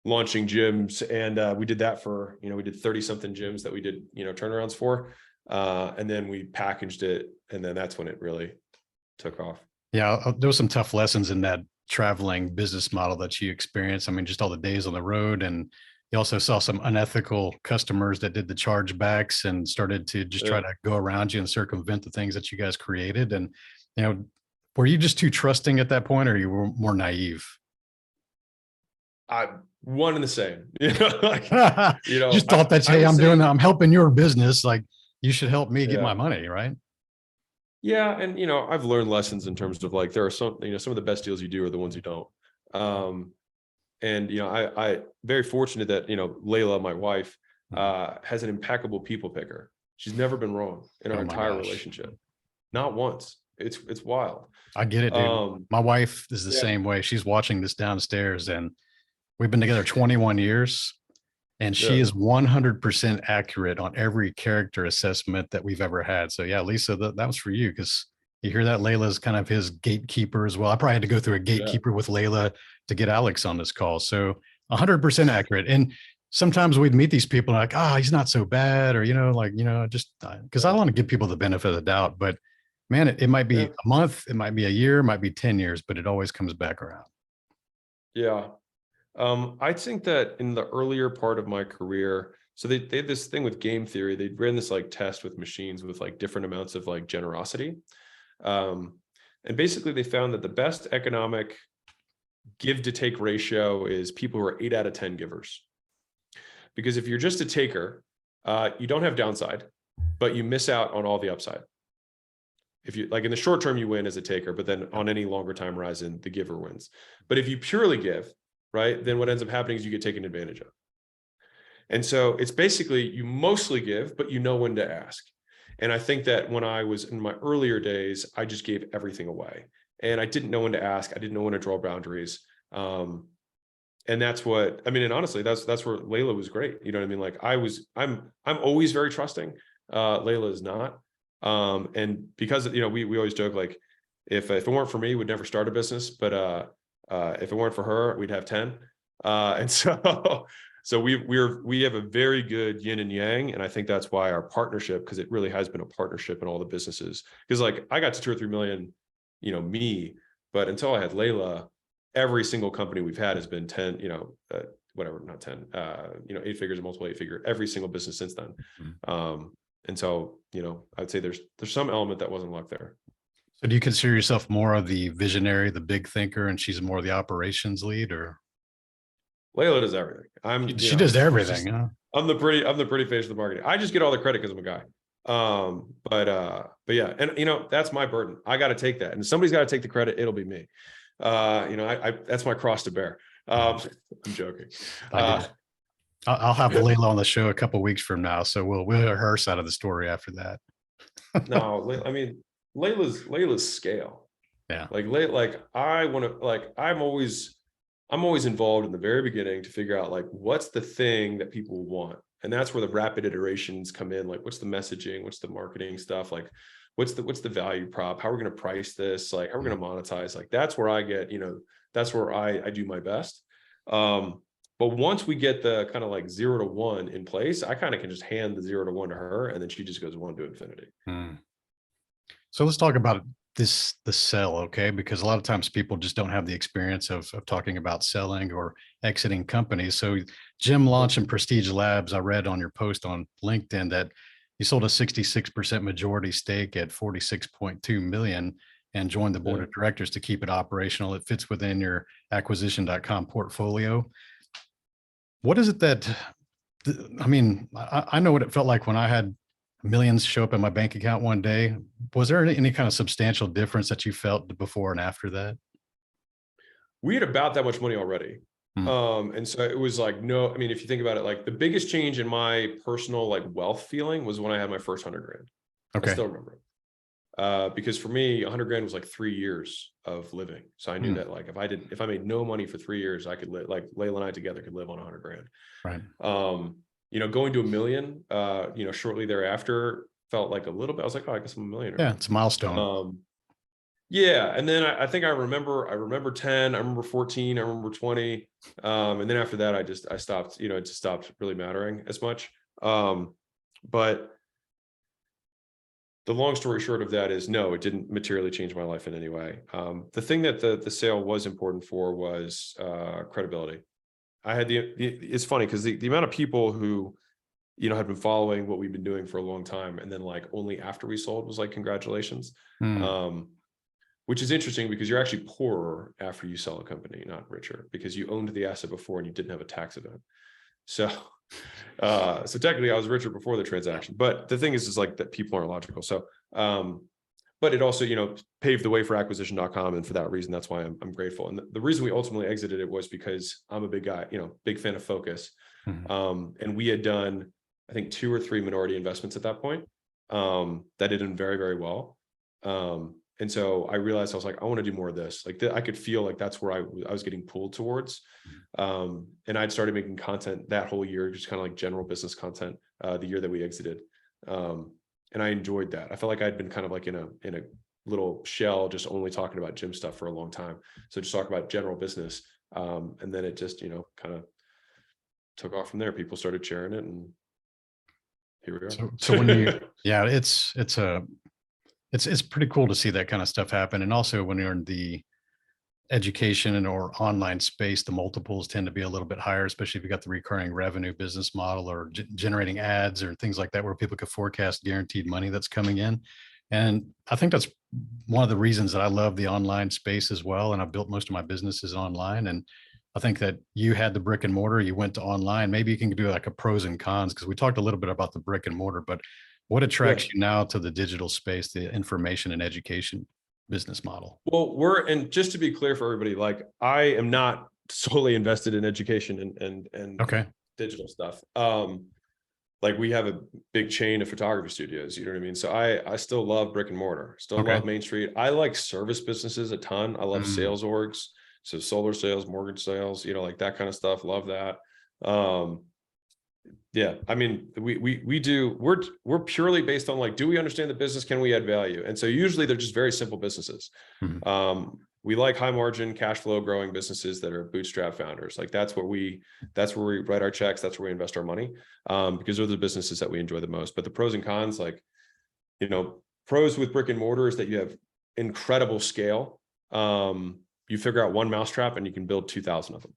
[SPEAKER 2] launching gyms. And we did that for, we did 30 something gyms that we did, turnarounds for. And then we packaged it. And then that's when it really took off.
[SPEAKER 1] Yeah, there was some tough lessons in that traveling business model that you experienced. I mean, just all the days on the road, and you also saw some unethical customers that did the chargebacks and started to just try to go around you and circumvent the things that you guys created. And, were you just too trusting at that point, or you were more naive?
[SPEAKER 2] One and the same,
[SPEAKER 1] just thought that, hey, I'm helping your business. Like, you should help me get my money, right?
[SPEAKER 2] Yeah. And, I've learned lessons in terms of like, there are some, some of the best deals you do are the ones you don't. And, I very fortunate that, Layla, my wife, has an impeccable people picker. She's never been wrong in our entire relationship. Not once. It's wild.
[SPEAKER 1] I get it, dude. My wife is the same way. She's watching this downstairs, and we've been together 21 years. And she is 100% accurate on every character assessment that we've ever had. So yeah, Lisa, that was for you, because you hear that Layla's kind of his gatekeeper as well. I probably had to go through a gatekeeper with Layla to get Alex on this call. So 100% accurate. And sometimes we'd meet these people and like, he's not so bad, or, just because I want to give people the benefit of the doubt. But man, it might be a month, it might be a year, it might be 10 years, but it always comes back around.
[SPEAKER 2] Yeah. I think that in the earlier part of my career, so they had this thing with game theory. They ran this like test with machines with like different amounts of like generosity. And basically they found that the best economic give to take ratio is people who are 8 out of 10 givers. Because if you're just a taker, you don't have downside, but you miss out on all the upside. If you like in the short term, you win as a taker, but then on any longer time horizon, the giver wins. But if you purely give, right, then what ends up happening is you get taken advantage of. And so it's basically you mostly give, but you know when to ask. And I think that when I was in my earlier days, I just gave everything away, and I didn't know when to ask. I didn't know when to draw boundaries. And that's what I mean. And honestly, that's where Layla was great. You know what I mean? Like I'm always very trusting. Layla is not. And because we always joke like if it weren't for me, we'd never start a business. But if it weren't for her, we'd have 10. And so we have a very good yin and yang. And I think that's why our partnership, because it really has been a partnership in all the businesses. Because like I got to 2 or 3 million, me, but until I had Layla, every single company we've had has been 10, whatever, not 10, 8 figures or multiple 8 figure, every single business since then. And so, I'd say there's some element that wasn't luck there.
[SPEAKER 1] So do you consider yourself more of the visionary, the big thinker, and she's more of the operations lead, or?
[SPEAKER 2] Layla does everything.
[SPEAKER 1] She does everything. Huh?
[SPEAKER 2] I'm the pretty face of the marketing. I just get all the credit because I'm a guy. But yeah, and that's my burden. I got to take that, and somebody's got to take the credit. It'll be me. That's my cross to bear. I'm joking.
[SPEAKER 1] I'll have Layla on the show a couple of weeks from now, so we'll hear her side of the story after that.
[SPEAKER 2] No, I mean Layla's scale.
[SPEAKER 1] Yeah.
[SPEAKER 2] I'm always involved in the very beginning to figure out like what's the thing that people want. And that's where the rapid iterations come in. Like, what's the messaging? What's the marketing stuff? Like, what's the value prop? How are we going to price this? Like, how are we going to monetize? Like, that's where I get, that's where I do my best. But once we get the kind of like 0 to 1 in place, I kind of can just hand the 0 to 1 to her, and then she just goes 1 to infinity.
[SPEAKER 1] So let's talk about the sell, okay? Because a lot of times people just don't have the experience of talking about selling or exiting companies. So Gym Launch and Prestige Labs, I read on your post on LinkedIn that you sold a 66% majority stake at 46.2 million and joined the board of directors to keep it operational. It fits within your acquisition.com portfolio. What is it that, I mean, I know what it felt like when I had millions show up in my bank account one day. Was there any kind of substantial difference that you felt before and after that?
[SPEAKER 2] we had about that much money already. And so it was like, no, I mean, if you think about it, like the biggest change in my personal like wealth feeling was when I had my first 100 grand. I still remember it. Because for me, 100 grand was like 3 years of living. So I knew that like, if I made no money for 3 years, I could live, like Layla and I together could live on 100 grand.
[SPEAKER 1] Right.
[SPEAKER 2] You know, going to $1 million, you know, shortly thereafter felt like a little bit, I was like, oh, I guess I'm a millionaire.
[SPEAKER 1] Yeah. It's a milestone.
[SPEAKER 2] Yeah. And then I think I remember 10, I remember 14, I remember 20. And then after that, I stopped, you know, it just stopped really mattering as much. But the long story short of that is no, it didn't materially change my life in any way. The thing that the sale was important for was credibility. I had it's funny because the amount of people who, you know, had been following what we've been doing for a long time, and then like only after we sold was like, congratulations. Which is interesting because you're actually poorer after you sell a company, not richer, because you owned the asset before and you didn't have a tax event. So, so technically I was richer before the transaction, but the thing is like that people aren't logical. So, but it also, you know, paved the way for acquisition.com. And for that reason, that's why I'm grateful. And the reason we ultimately exited it was because I'm a big guy, you know, big fan of focus. And we had done, I think 2 or 3 minority investments at that point, that had done very, very well. And so I realized I was like, I want to do more of this. Like I could feel like that's where I was getting pulled towards. And I'd started making content that whole year, just kind of like general business content, the year that we exited. And I enjoyed that. I felt like I'd been kind of like in a little shell, just only talking about gym stuff for a long time. So just talk about general business. And then it just, you know, kind of took off from there. People started sharing it, and here we are.
[SPEAKER 1] So when you, yeah, it's pretty cool to see that kind of stuff happen. And also when you're in the education and or online space, the multiples tend to be a little bit higher, especially if you got the recurring revenue business model or generating ads or things like that, where people could forecast guaranteed money that's coming in. And I think that's one of the reasons that I love the online space as well. And I've built most of my businesses online. And I think that you had the brick and mortar, you went to online. Maybe you can do like a pros and cons, because we talked a little bit about the brick and mortar, but what attracts you now to the digital space, the information and education business model?
[SPEAKER 2] Well, and just to be clear for everybody, like I am not solely invested in education and digital stuff. Like we have a big chain of photography studios, you know what I mean? So I still love brick and mortar, still love Main Street. I like service businesses a ton. I love sales orgs. So solar sales, mortgage sales, you know, like that kind of stuff. Love that. Yeah, I mean, we're purely based on like, do we understand the business? Can we add value? And so usually they're just very simple businesses. We like high margin, cash flow growing businesses that are bootstrap founders. Like that's where we write our checks. That's where we invest our money, because those are the businesses that we enjoy the most. But the pros and cons, like, you know, pros with brick and mortar is that you have incredible scale. You figure out one mousetrap and you can build 2,000 of them.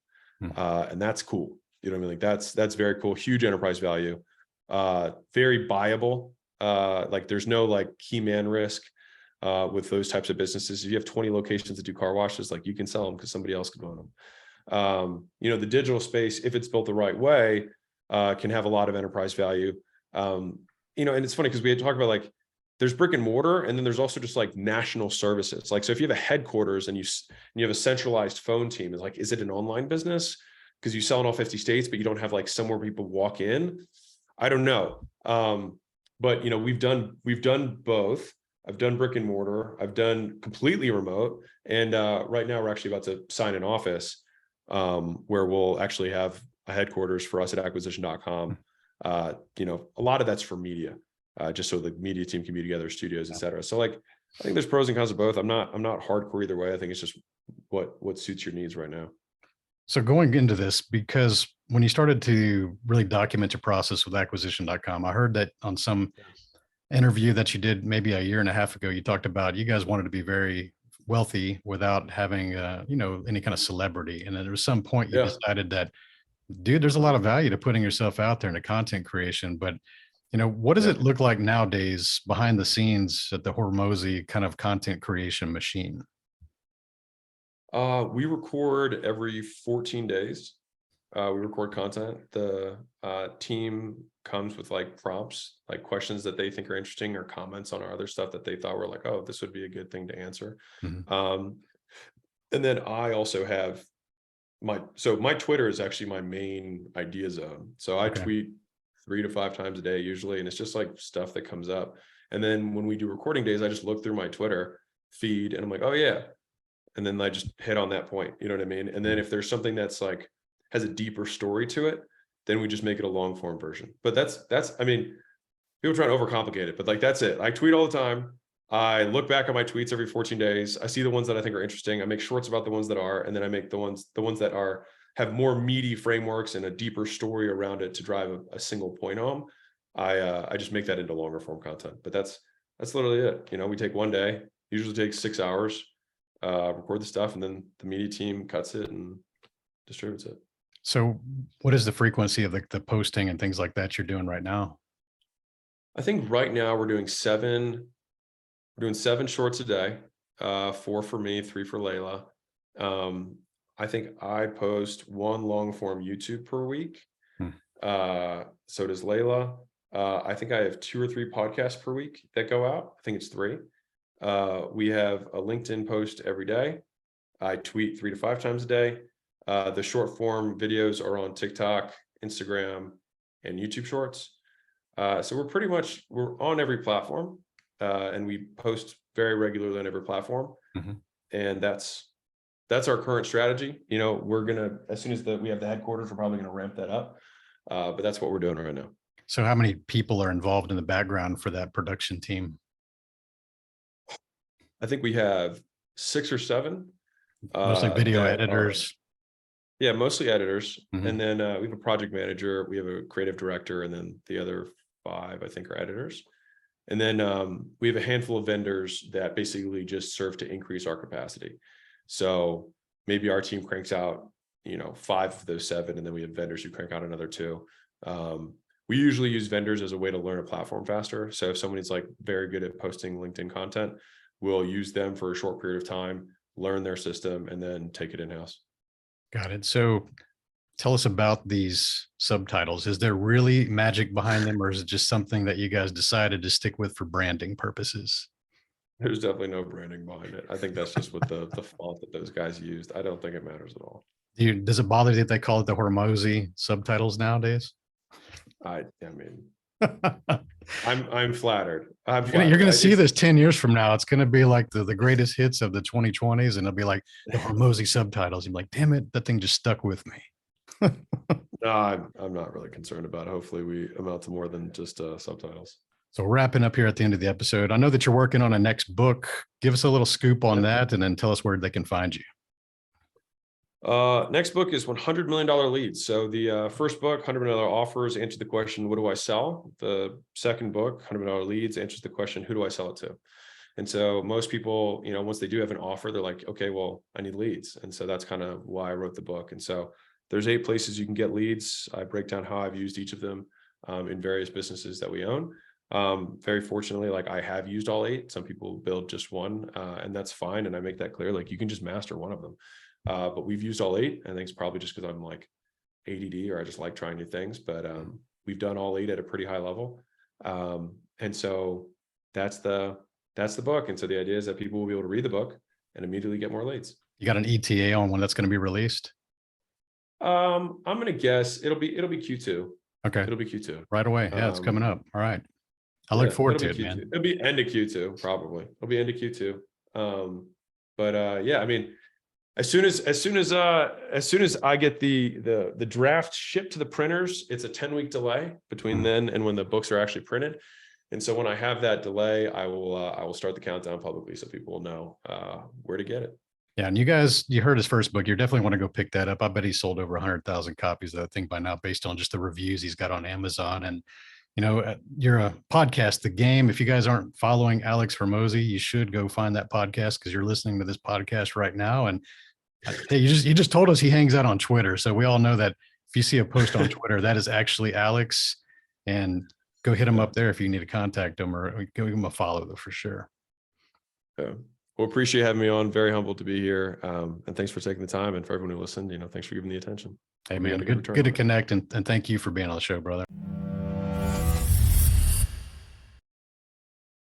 [SPEAKER 2] And that's cool. You know what I mean? Like that's very cool. Huge enterprise value, very buyable. Like there's no like key man risk with those types of businesses. If you have 20 locations that do car washes, like you can sell them because somebody else could own them. You know, the digital space, if it's built the right way, can have a lot of enterprise value. You know, and it's funny because we had talked about like, there's brick and mortar, and then there's also just like national services. Like, so if you have a headquarters and you have a centralized phone team, it's like, is it an online business? Because you sell in all 50 states, but you don't have like somewhere people walk in. I don't know. But you know, we've done both. I've done brick and mortar. I've done completely remote. And right now we're actually about to sign an office where we'll actually have a headquarters for us at acquisition.com. You know, a lot of that's for media, just so the media team can be together, studios, et cetera. So like, I think there's pros and cons of both. I'm not hardcore either way. I think it's just what suits your needs right now.
[SPEAKER 1] So going into this, because when you started to really document your process with acquisition.com, I heard that on some interview that you did maybe a year and a half ago, you talked about you guys wanted to be very wealthy without having, you know, any kind of celebrity. And then there was some point you decided that, dude, there's a lot of value to putting yourself out there into content creation. But, you know, what does it look like nowadays behind the scenes at the Hormozi kind of content creation machine?
[SPEAKER 2] We record every 14 days. We record content. The team comes with like prompts, like questions that they think are interesting or comments on our other stuff that they thought were like, oh, this would be a good thing to answer. And And then I also have my Twitter is actually my main idea zone. So I tweet 3 to 5 times a day usually, and it's just like stuff that comes up. And then when we do recording days, I just look through my Twitter feed and I'm like, oh yeah. And then I just hit on that point, you know what I mean? And then if there's something that's like has a deeper story to it, then we just make it a long form version. But that's I mean, people try to overcomplicate it, but like that's it. I tweet all the time. I look back at my tweets every 14 days. I see the ones that I think are interesting. I make shorts about the ones that are, and then I make the ones that are have more meaty frameworks and a deeper story around it to drive a single point home. I just make that into longer form content. But that's literally it. You know, we take one day, usually takes 6 hours, record the stuff, and then the media team cuts it and distributes it.
[SPEAKER 1] So what is the frequency of the posting and things like that you're doing right now?
[SPEAKER 2] I think right now we're doing 7 shorts a day, 4 for me, 3 for Layla. I think I post 1 long form YouTube per week. So does Layla. I think I have 2 or 3 podcasts per week that go out. I think it's 3. We have a LinkedIn post every day. I tweet 3 to 5 times a day. The short form videos are on TikTok, Instagram, and YouTube Shorts. So we're on every platform, and we post very regularly on every platform. And that's our current strategy. You know, we're gonna, as soon as we have the headquarters, we're probably gonna ramp that up. But that's what we're doing right now.
[SPEAKER 1] So how many people are involved in the background for that production team?
[SPEAKER 2] I think we have 6 or 7.
[SPEAKER 1] Mostly video editors.
[SPEAKER 2] Yeah, mostly editors. And then we have a project manager, we have a creative director, and then the other 5, I think, are editors. And then we have a handful of vendors that basically just serve to increase our capacity. So maybe our team cranks out, 5 of those 7, and then we have vendors who crank out another 2. We usually use vendors as a way to learn a platform faster. So if somebody's like very good at posting LinkedIn content, we'll use them for a short period of time, learn their system, and then take it in-house.
[SPEAKER 1] Got it. So tell us about these subtitles. Is there really magic behind them, or is it just something that you guys decided to stick with for branding purposes?
[SPEAKER 2] There's definitely no branding behind it. I think that's just what the font that those guys used. I don't think it matters at all.
[SPEAKER 1] Does it bother you that they call it the Hormozi subtitles nowadays?
[SPEAKER 2] I mean, I'm flattered.
[SPEAKER 1] You're going to see this 10 years from now. It's going to be like the greatest hits of the 2020s, and it'll be like the Hormozi subtitles. You're like, damn it, that thing just stuck with me.
[SPEAKER 2] No, I'm not really concerned about it. Hopefully we amount to more than just subtitles.
[SPEAKER 1] So wrapping up here at the end of the episode, I know that you're working on a next book. Give us a little scoop on that, and then tell us where they can find you.
[SPEAKER 2] Next book is $100 million leads. So the first book, $100 million offers, answered the question, what do I sell? The second book, $100 million leads, answers the question, who do I sell it to? And so most people, once they do have an offer, they're like, okay, well, I need leads. And so that's kind of why I wrote the book. And so there's 8 places you can get leads. I break down how I've used each of them in various businesses that we own. Very fortunately, like I have used all 8. Some people build just one, and that's fine. And I make that clear, like you can just master one of them. But we've used all 8. I think it's probably just because I'm like ADD or I just like trying new things, but we've done all 8 at a pretty high level. And so that's the book. And so the idea is that people will be able to read the book and immediately get more leads.
[SPEAKER 1] You got an ETA on when that's going to be released?
[SPEAKER 2] I'm going to guess it'll be Q2.
[SPEAKER 1] Okay.
[SPEAKER 2] It'll be Q2.
[SPEAKER 1] Right away. Yeah, it's coming up. All right. I look forward to it, man.
[SPEAKER 2] It'll be end of Q2, probably. It'll be end of Q2. Yeah, I mean, as soon as I get the draft shipped to the printers, it's a 10-week delay between then and when the books are actually printed. And so when I have that delay, I will start the countdown publicly so people will know where to get it.
[SPEAKER 1] Yeah, and you heard his first book. You definitely want to go pick that up. I bet he sold over 100,000 copies of that thing by now, based on just the reviews he's got on Amazon. And you're a podcast, The Game. If you guys aren't following Alex Hormozi, you should go find that podcast, because you're listening to this podcast right now. And hey, you just told us he hangs out on Twitter, so we all know that if you see a post on Twitter, that is actually Alex. And go hit him up there if you need to contact him, or give him a follow, though, for sure.
[SPEAKER 2] Yeah. Well, appreciate having me on. Very humbled to be here. And thanks for taking the time. And for everyone who listened, thanks for giving the attention.
[SPEAKER 1] Hey, man, good to connect. And thank you for being on the show, brother.